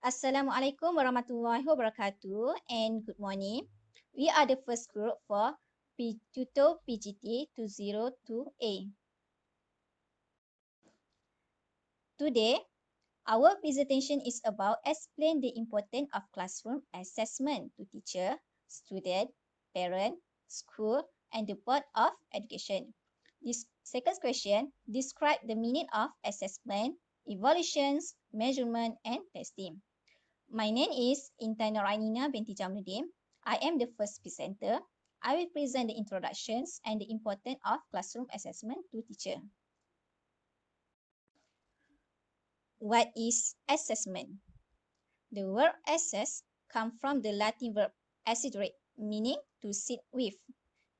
Assalamualaikum warahmatullahi wabarakatuh and good morning. We are the first group for Tutor PGT 202A. Today, our presentation is about explain the importance of classroom assessment to teacher, student, parent, school, and the board of education. This second question, describe the meaning of assessment, evaluations, measurement, and testing. My name is Intan Norainina binti Jamaluddin. I am the first presenter. I will present the introductions and the importance of classroom assessment to teacher. What is assessment? The word assess comes from the Latin verb assidere, meaning to sit with.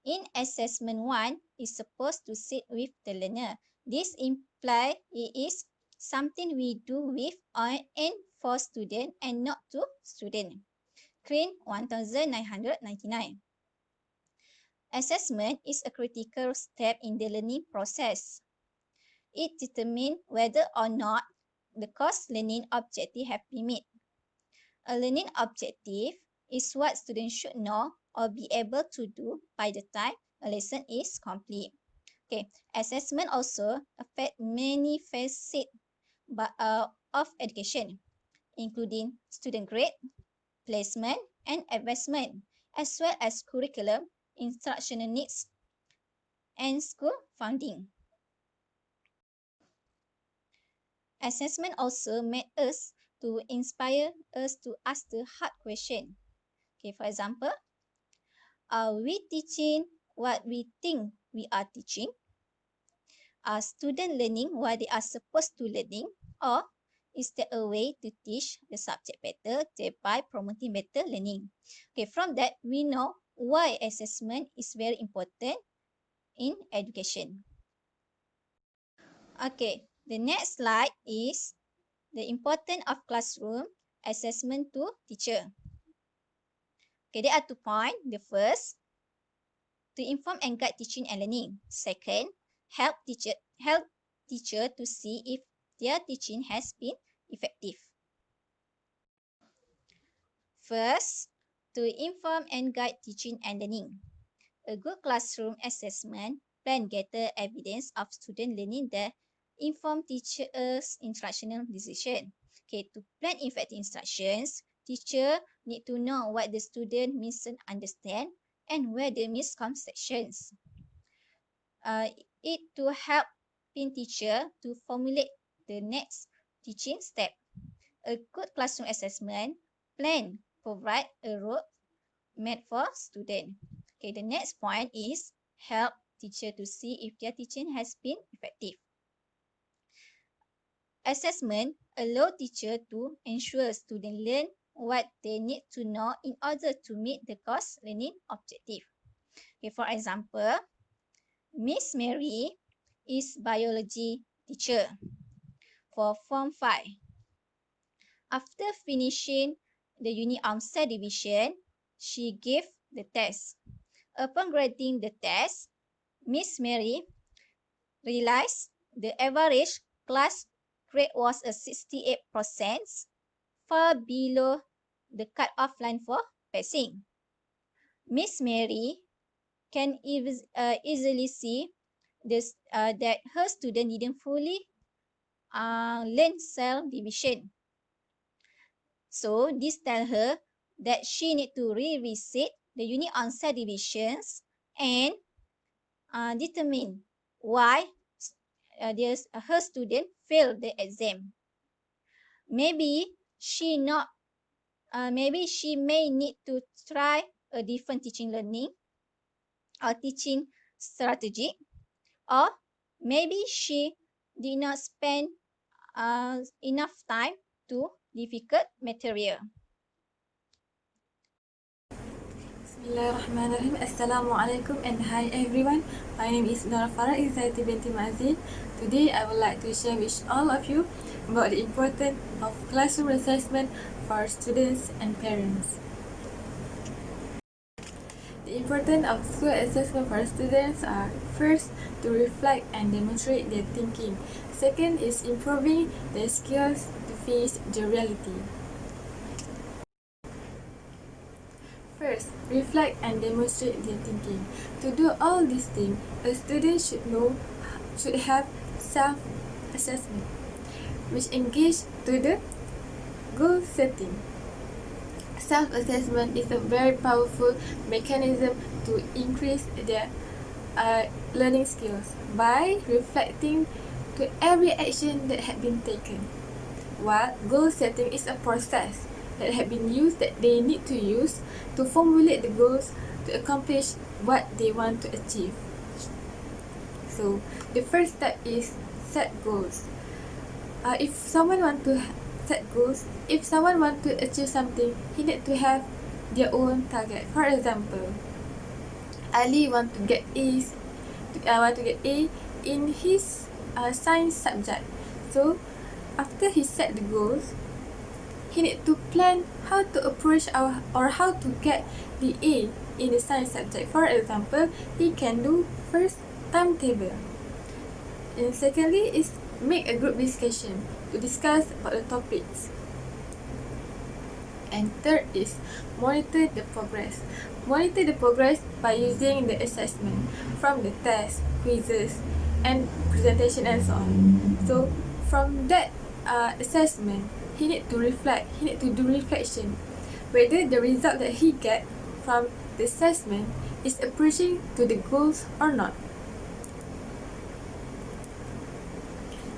In assessment 1 is supposed to sit with the learner. This implies it is something we do with and for student and not to student. Crane 1999. Assessment is a critical step in the learning process. It determines whether or not the course learning objective have been met. A learning objective is what students should know or be able to do by the time a lesson is complete. Okay, assessment also affects many facets of education, including student grade, placement, and advancement, as well as curriculum, instructional needs, and school funding. Assessment also made us to inspire us to ask the hard question. Okay, for example, are we teaching what we think we are teaching? Are students learning what they are supposed to learning? Or is there a way to teach the subject better, thereby promoting better learning? Okay, from that, we know why assessment is very important in education. Okay, the next slide is the importance of classroom assessment to teacher. Okay, there are 2 points. The first, to inform and guide teaching and learning. Second, help teacher to see if their teaching has been effective. First, to inform and guide teaching and learning. A good classroom assessment plan gather evidence of student learning that inform teachers' instructional decision. Okay, to plan effective instructions, teacher need to know what the student misunderstand and where the misconceptions. It to help teacher to formulate the next teaching step. A good classroom assessment plan provide a road map for student. Okay, the next point is help teacher to see if their teaching has been effective. Assessment allow teacher to ensure students learn what they need to know in order to meet the course learning objective. Okay, for example, Miss Mary is biology teacher for Form 5. After finishing the unit on cell division, she gave the test. Upon grading the test, Miss Mary realized the average class grade was a 68%, far below the cut-off line for passing. Miss Mary can easily see this, that her student didn't fully learn cell division. So this tells her that she need to revisit the unit on cell divisions and determine why her student failed the exam. Maybe she may need to try a different teaching learning or teaching strategy, or maybe she did not spend enough time to difficult material. Bismillahirrahmanirrahim. Assalamualaikum and hi everyone. My name is Nora Farah Izzati binti Mazin. Today I would like to share with all of you about the importance of classroom assessment for students and parents. The importance of school assessment for students are first, to reflect and demonstrate their thinking. Second is improving their skills to face the reality. progress, reflect and demonstrate their thinking. To do all these things, a student should have self-assessment, which engage to the goal setting. Self-assessment is a very powerful mechanism to increase their learning skills by reflecting to every action that had been taken. While goal setting is a process that they need to use to formulate the goals to accomplish what they want to achieve. So the first step is set goals. If someone want to set goals, if someone want to achieve something, he need to have their own target. For example, Ali want to get A in his science subject. So after he set the goals, he need to plan how to approach or how to get the A in the science subject. For example, he can do first timetable. And secondly is make a group discussion to discuss about the topics. And third is monitor the progress. Monitor the progress by using the assessment from the test, quizzes, and presentation and so on. So from that assessment, he need to reflect. He need to do reflection whether the result that he get from the assessment is approaching to the goals or not.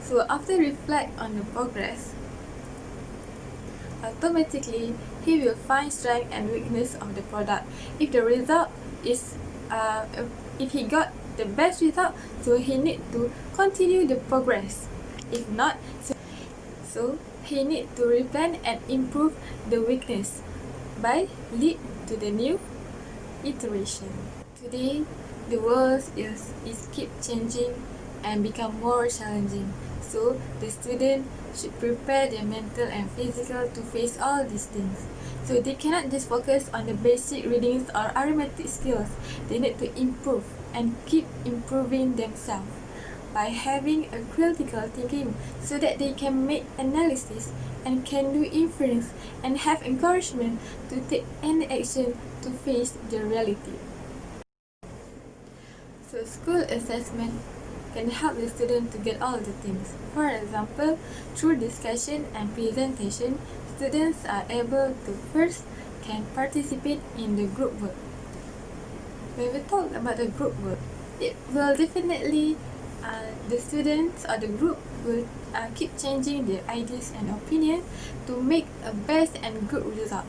So after reflect on the progress, automatically he will find strength and weakness of the product. If the result is if he got the best result, so he need to continue the progress. If not, so he need to replan and improve the weakness by lead to the new iteration. Today, the world is keep changing and become more challenging. So the student should prepare their mental and physical to face all these things. So they cannot just focus on the basic readings or arithmetic skills. They need to improve and keep improving themselves by having a critical thinking so that they can make analysis and can do inference and have encouragement to take any action to face the reality. So school assessment can help the student to get all the things. For example, through discussion and presentation, students are able to first can participate in the group work. When we talk about the group work, it will definitely the students or the group will keep changing their ideas and opinion to make a best and good result.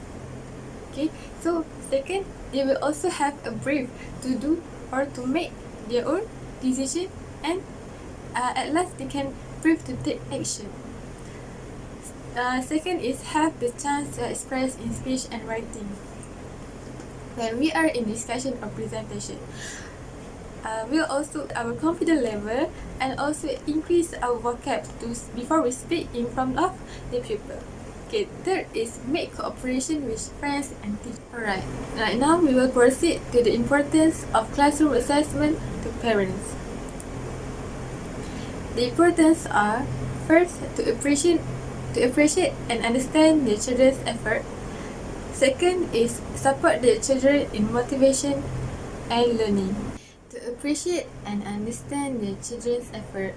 Okay, so second, they will also have a brief to do or to make their own decision, and at last they can brief to take action. Second is have the chance to express in speech and writing. When we are in discussion or presentation, we'll also our confidence level and also increase our vocab before we speak in front of the people. Okay, third is make cooperation with friends and teachers. Alright, right now we will proceed to the importance of classroom assessment to parents. The importance are first to appreciate and understand the children's effort. Second is support the children in motivation and learning. To appreciate and understand the children's effort,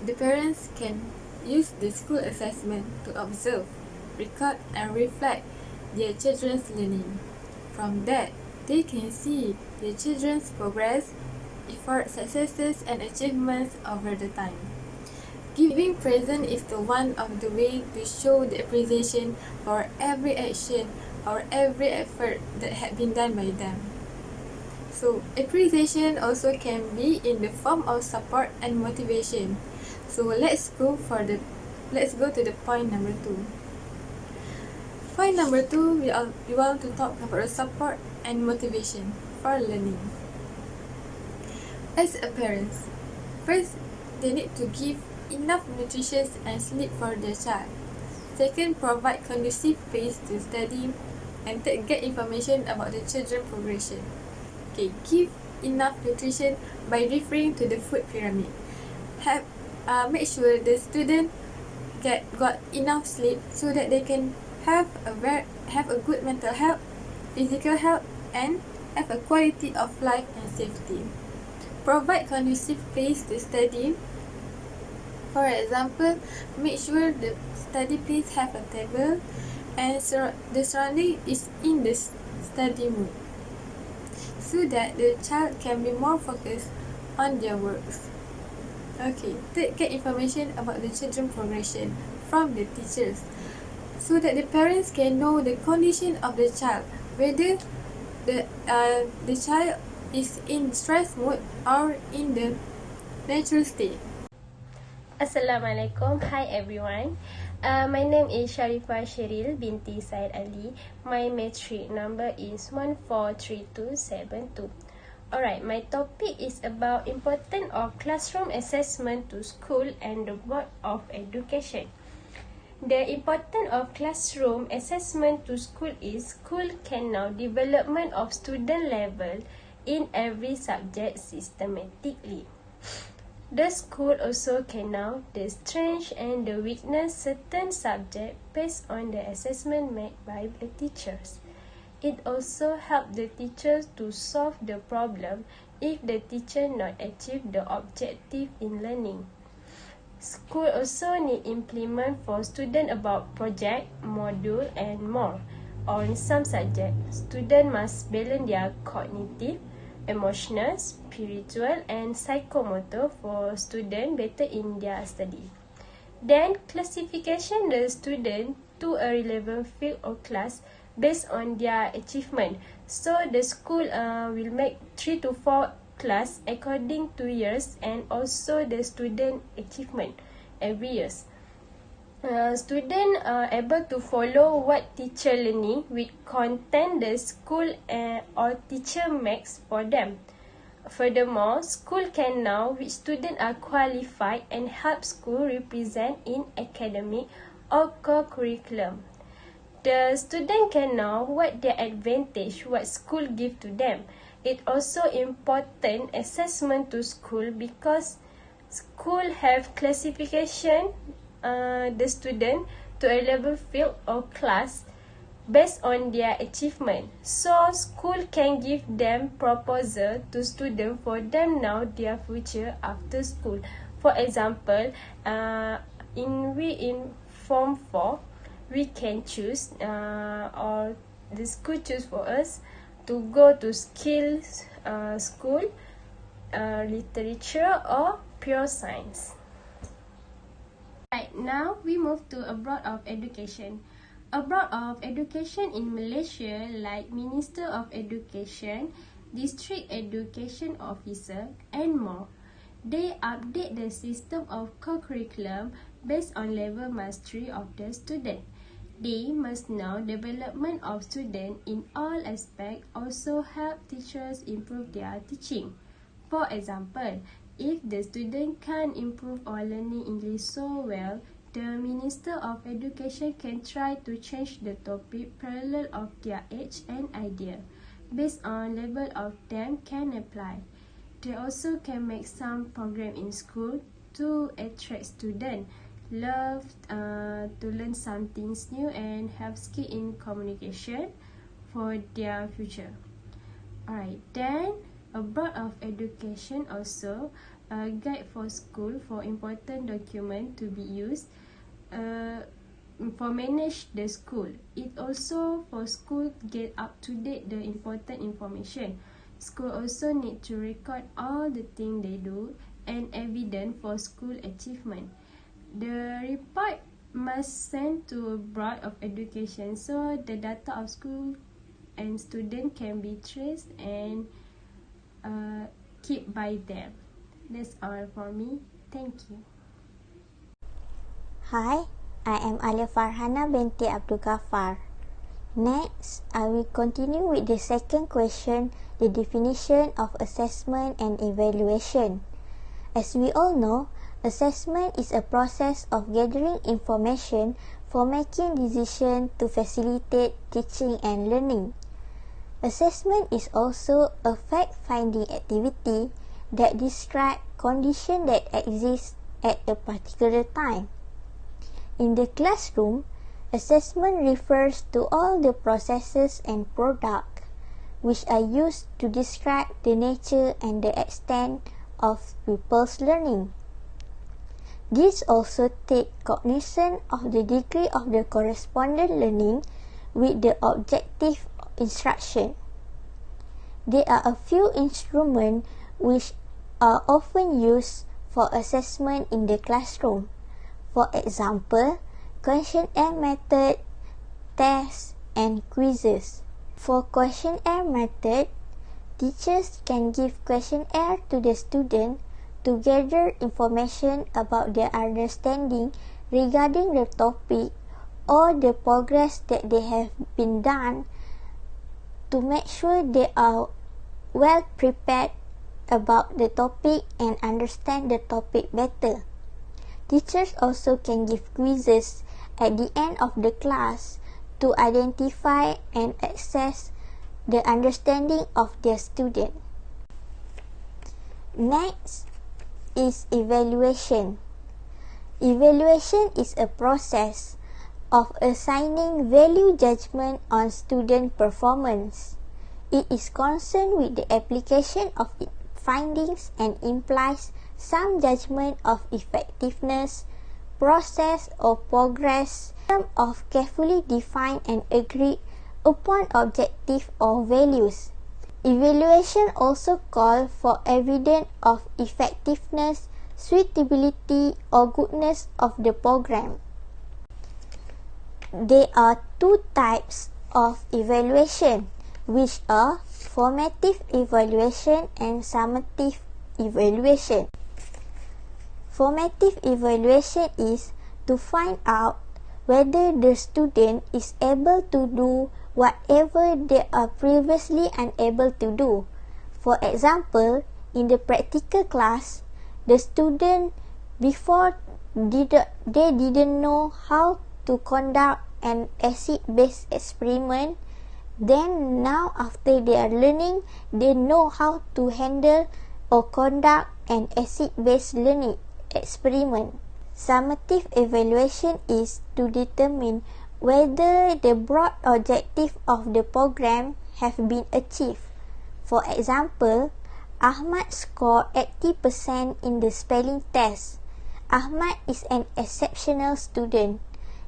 the parents can use the school assessment to observe, record and reflect their children's learning. From that, they can see the children's progress, effort, successes and achievements over the time. Giving present is the one of the way to show the appreciation for every action or every effort that had been done by them. So appreciation also can be in the form of support and motivation. So let's go to the point number 2. Point number 2, we want to talk about support and motivation for learning. As a parent, first they need to give enough nutrition and sleep for their child. Second, provide conducive space to study and get information about the children's progression. Okay, give enough nutrition by referring to the food pyramid. Make sure the student got enough sleep so that they can have a good mental health physical health, and have a quality of life and safety. Provide conducive place to study. For example, make sure the study place have a table and the surrounding is in the study mood, so that the child can be more focused on their works. Okay, get information about the children progression from the teachers, so that the parents can know the condition of the child, whether the child is in stress mode or in the natural state. Assalamualaikum. Hi everyone. My name is Sharifah Sheril binti Said Ali. My matric number is 143272. Alright, my topic is about importance of classroom assessment to school and the Board of Education. The importance of classroom assessment to school is school can now development of student level in every subject systematically. The school also can know the strength and the weakness certain subject based on the assessment made by the teachers. It also helps the teachers to solve the problem if the teacher not achieve the objective in learning. School also need implement for student about project, module and more. On some subjects, student must balance their cognitive, emotional, spiritual and psychomotor for student better in their study. Then classification the student to a relevant field or class based on their achievement. So the school will make 3 to 4 class according to years and also the student achievement every years. Student are able to follow what teacher learning with content the school or teacher makes for them. Furthermore, school can know which students are qualified and help school represent in academic or co-curriculum. The student can know what their advantage, what school give to them. It also important assessment to school because school have classification the student to a level field or class based on their achievement. So school can give them proposal to students for them know their future after school. For example, in Form 4, we can choose or the school choose for us to go to skills school, literature or pure science. Right, now we move to abroad of education. Abroad of education in Malaysia, like Minister of Education, District Education Officer and more, they update the system of co-curriculum based on level mastery of the student. They must know development of student in all aspects, also help teachers improve their teaching. For example, if the student can't improve or learning English so well, the Minister of Education can try to change the topic parallel of their age and idea. Based on level of them can apply. They also can make some program in school to attract students, love to learn some things new and have skill in communication for their future. Alright, then abroad of education also a guide for school for important document to be used for manage the school. It also for school get up to date the important information. School also need to record all the thing they do and evidence for school achievement. The report must send to Board of Education so the data of school and student can be traced and keep by them. That's all for me. Thank you. Hi, I am Alia Farhana binti Abdul Ghaffar. Next, I will continue with the second question, the definition of assessment and evaluation. As we all know, assessment is a process of gathering information for making decisions to facilitate teaching and learning. Assessment is also a fact-finding activity that describes conditions that exist at a particular time. In the classroom, Assessment refers to all the processes and products which are used to describe the nature and the extent of pupils' learning. These also take cognizance of the degree of the correspondent learning with the objective instruction. There are a few instruments which are often used for assessment in the classroom. For example, questionnaire method, tests, and quizzes. For questionnaire method, teachers can give questionnaire to the student to gather information about their understanding regarding the topic or the progress that they have been done to make sure they are well prepared about the topic and understand the topic better. Teachers also can give quizzes at the end of the class to identify and assess the understanding of their student. Next is evaluation. Evaluation is a process of assigning value judgment on student performance. It is concerned with the application of findings and implies some judgment of effectiveness, process or progress of carefully defined and agreed upon objective or values. Evaluation also calls for evidence of effectiveness, suitability or goodness of the program. There are two types of evaluation, which are formative evaluation and summative evaluation. Formative evaluation is to find out whether the student is able to do whatever they are previously unable to do. For example, in the practical class, the student before they didn't know how to conduct an acid-base experiment. Then now after they are learning, they know how to handle or conduct an acid-based learning experiment. Summative evaluation is to determine whether the broad objective of the program have been achieved. For example, Ahmad scored 80% in the spelling test. Ahmad is an exceptional student.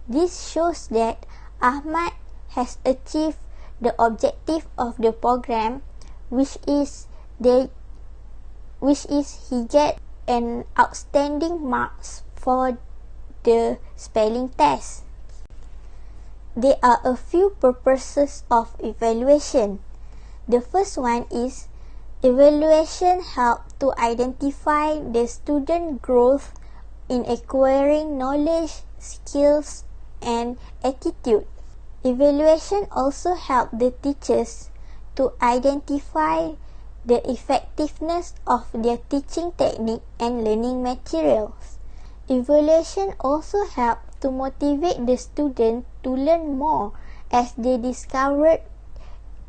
This shows that Ahmad has achieved the objective of the program, which is he get an outstanding marks for the spelling test. There are a few purposes of evaluation. The first one is evaluation help to identify the student growth in acquiring knowledge, skills, and attitude. Evaluation also help the teachers to identify the effectiveness of their teaching technique and learning materials. Evaluation also help to motivate the student to learn more as they discover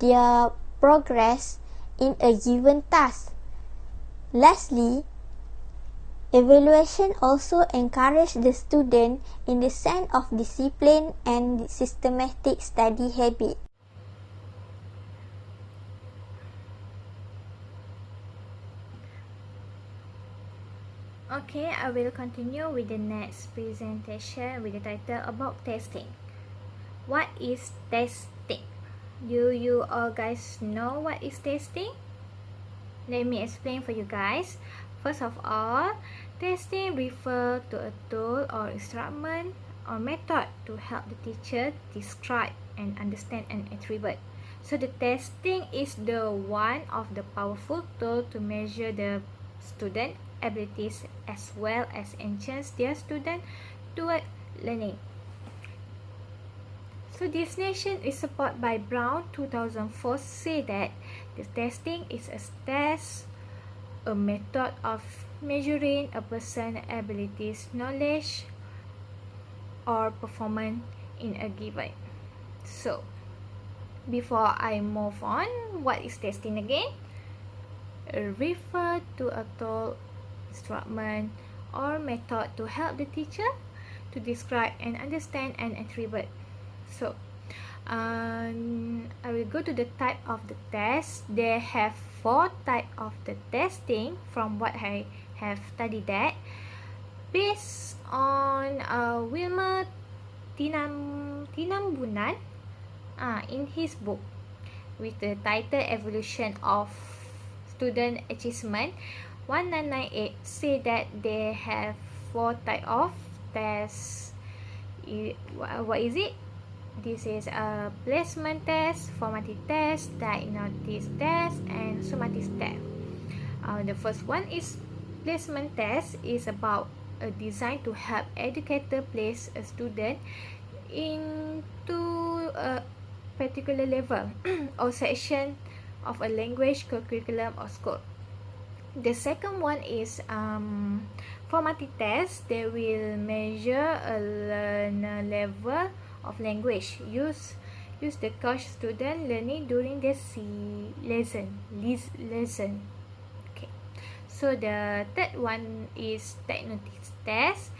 their progress in a given task. Lastly, evaluation also encourages the student in the sense of discipline and systematic study habit. Okay, I will continue with the next presentation with the title about testing. What is testing? Do you all guys know what is testing? Let me explain for you guys. First of all, testing refers to a tool or instrument or method to help the teacher describe and understand an attribute. So the testing is the one of the powerful tool to measure the student abilities as well as enhance their student toward learning. So this definition is supported by Brown 2004 say that the testing is a test, a method of measuring a person's abilities, knowledge, or performance in a given. So before I move on, what is testing again? Refer to a tool, instrument, or method to help the teacher to describe and understand an attribute. So I will go to the type of the test. They have 4 type of the testing from what I have studied that based on Wilmer Tinambunan in his book with the title Evolution of Student Achievement 1998 say that they have 4 type of tests. What is it? This is a placement test, formative test, diagnostic test, and summative test. The first one is placement test, is about a design to help educator place a student into a particular level or section of a language, curriculum, or school. The second one is formative test. They will measure a learner level of language. Use the coach student learning during the lesson. Okay. So the third one is diagnostic test.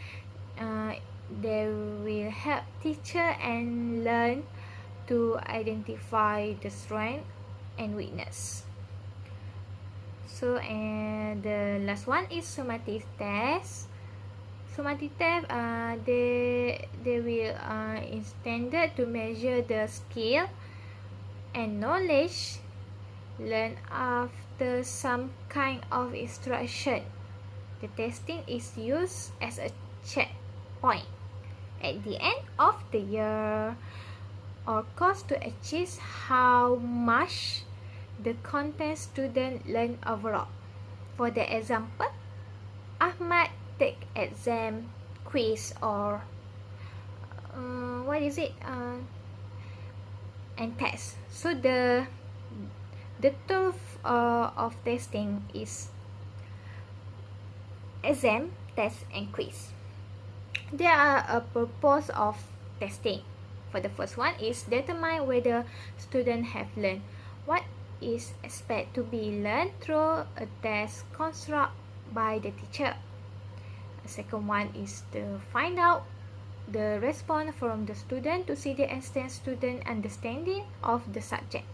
They will help teacher and learn to identify the strength and weakness. So and the last one is summative test. Summative test, they will intended to measure the skill and knowledge learned after some kind of instruction. The testing is used as a checkpoint at the end of the year or course to achieve how much the content student learn overall. For the example, Ahmad take exam, quiz, or and test. So the tool of testing is exam, test, and quiz. There are a purpose of testing. For the first one is determine whether students have learned what is expected to be learned through a test construct by the teacher. The second one is to find out the response from the student to see the extent student understanding of the subject.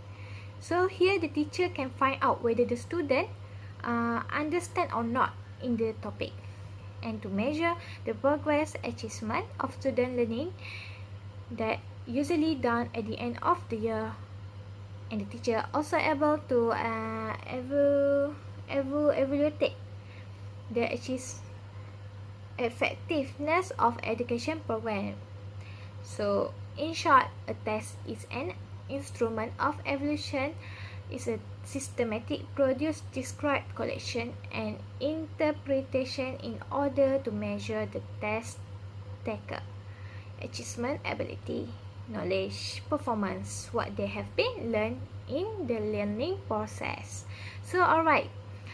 So here the teacher can find out whether the student understand or not in the topic, and to measure the progress achievement of student learning that usually done at the end of the year. And the teacher also able to evaluate the effectiveness of education program. So in short, a test is an instrument of evaluation, is a systematic produce, describe, collection, and interpretation in order to measure the test taker achievement, ability, knowledge, performance, what they have been learned in the learning process. So alright,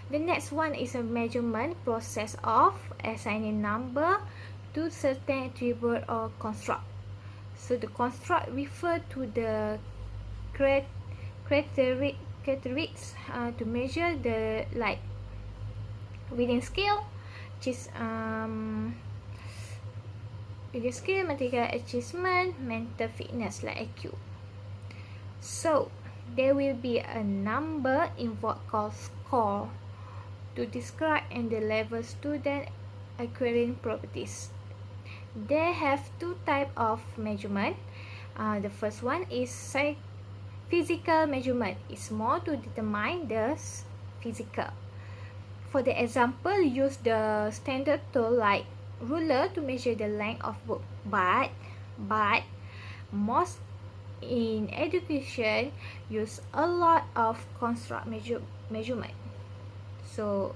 the next one is a measurement process of assigning number to certain attribute or construct. So the construct refer to the characteristics to measure the like reading skill, which is reading skill, mathematical achievement, mental fitness like IQ. So there will be a number involved called score to describe and the level student acquiring properties. They have 2 types of measurement. The first one is physical measurement. It's more to determine the physical. For the example, use the standard tool like ruler to measure the length of book. But most in education use a lot of construct measurement. So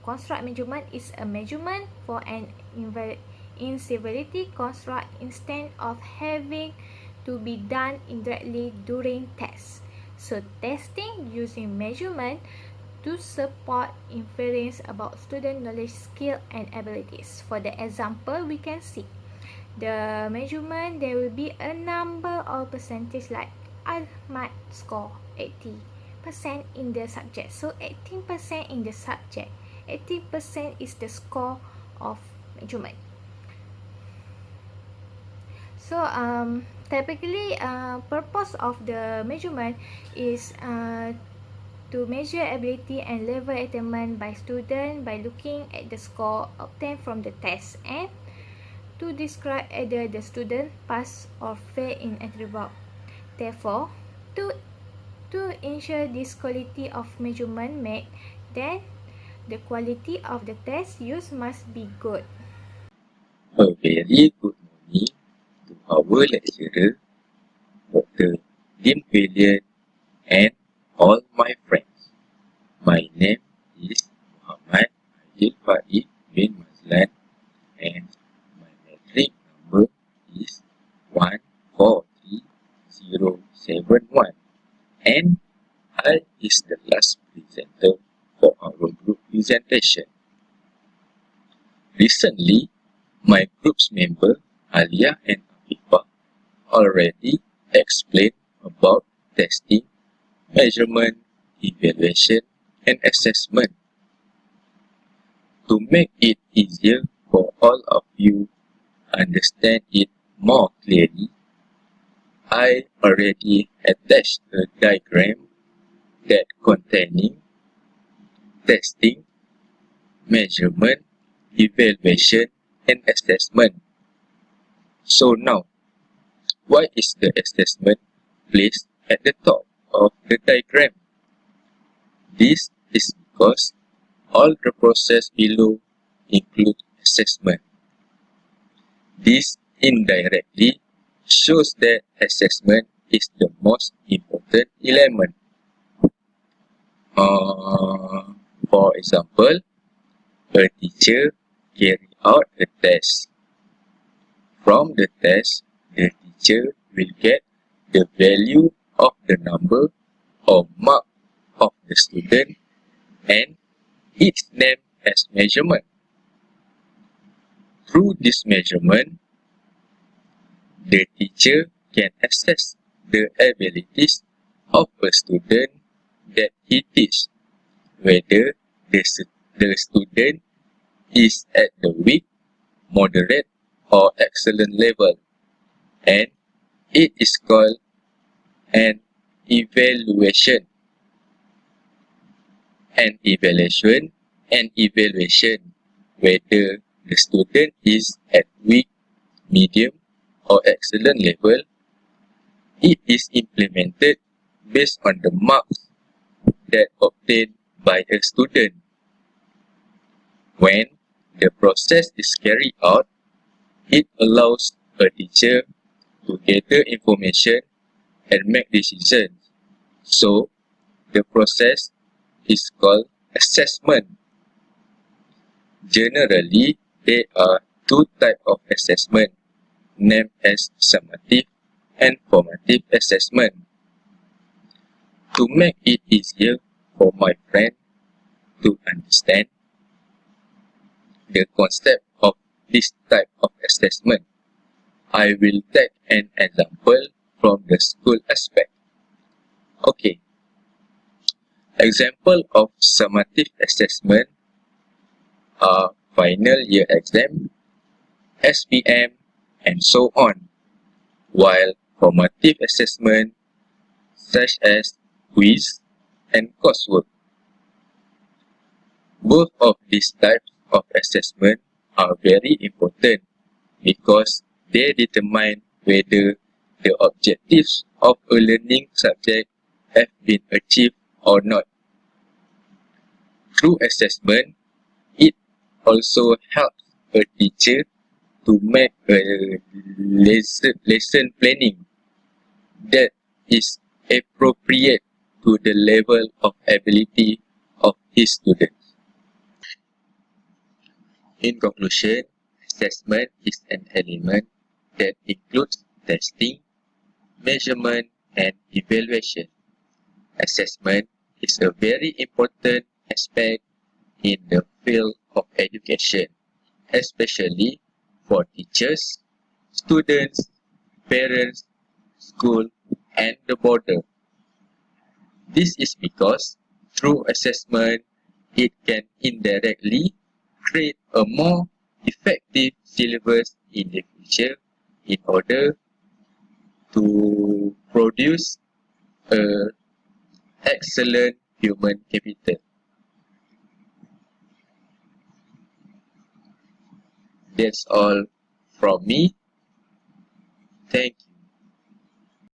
construct measurement is a measurement for an inseverity construct instead of having to be done indirectly during tests. So testing using measurement to support inference about student knowledge, skill, and abilities. For the example, we can see the measurement, there will be a number or percentage like Ahmad score 80% in the subject. So 18% in the subject, 80% is the score of measurement. So typically purpose of the measurement is to measure ability and level attainment by student by looking at the score obtained from the test and to describe either the student pass or fail in attribute. Therefore, to ensure this quality of measurement met, then the quality of the test used must be good. A very good morning to our lecturer, Dr. Lim William, and all my friends. My name is Muhammad Adil Faid bin Mazlan, and my metric number is 143071. And I is the last presenter for our group presentation. Recently, my group's member Alia and Afifa already explained about testing, measurement, evaluation, and assessment. To make it easier for all of you understand it more clearly, I already attached a diagram that containing testing, measurement, evaluation, and assessment. So now, why is the assessment placed at the top of the diagram? This is because all the process below include assessment. This indirectly shows that assessment is the most important element. For example, a teacher carry out a test. From the test, the teacher will get the value of the number or mark of the student and its name as measurement. Through this measurement, the teacher can assess the abilities of a student that he teaches, whether the student is at the weak, moderate, or excellent level, and it is called an evaluation. An evaluation whether the student is at weak, medium, or excellent level. It is implemented based on the marks that obtained by a student. When the process is carried out, it allows a teacher to gather information and make decisions. So, the process is called assessment. Generally, there are two types of assessment, named as summative and formative assessment. To make it easier for my friend to understand the concept of this type of assessment, I will take an example from the school aspect. Okay. Example of summative assessment are final year exam, SPM, and so on, while formative assessment such as quiz and coursework. Both of these types of assessment are very important because they determine whether the objectives of a learning subject have been achieved or not. Through assessment, it also helps a teacher to make a lesson planning that is appropriate to the level of ability of his students. In conclusion, assessment is an element that includes testing, measurement, and evaluation. Assessment is a very important aspect in the field of education, especially for teachers, students, parents, school, and the boarder. This is because through assessment, it can indirectly create a more effective syllabus in the future in order to produce a excellent human capital. That's all from me. Thank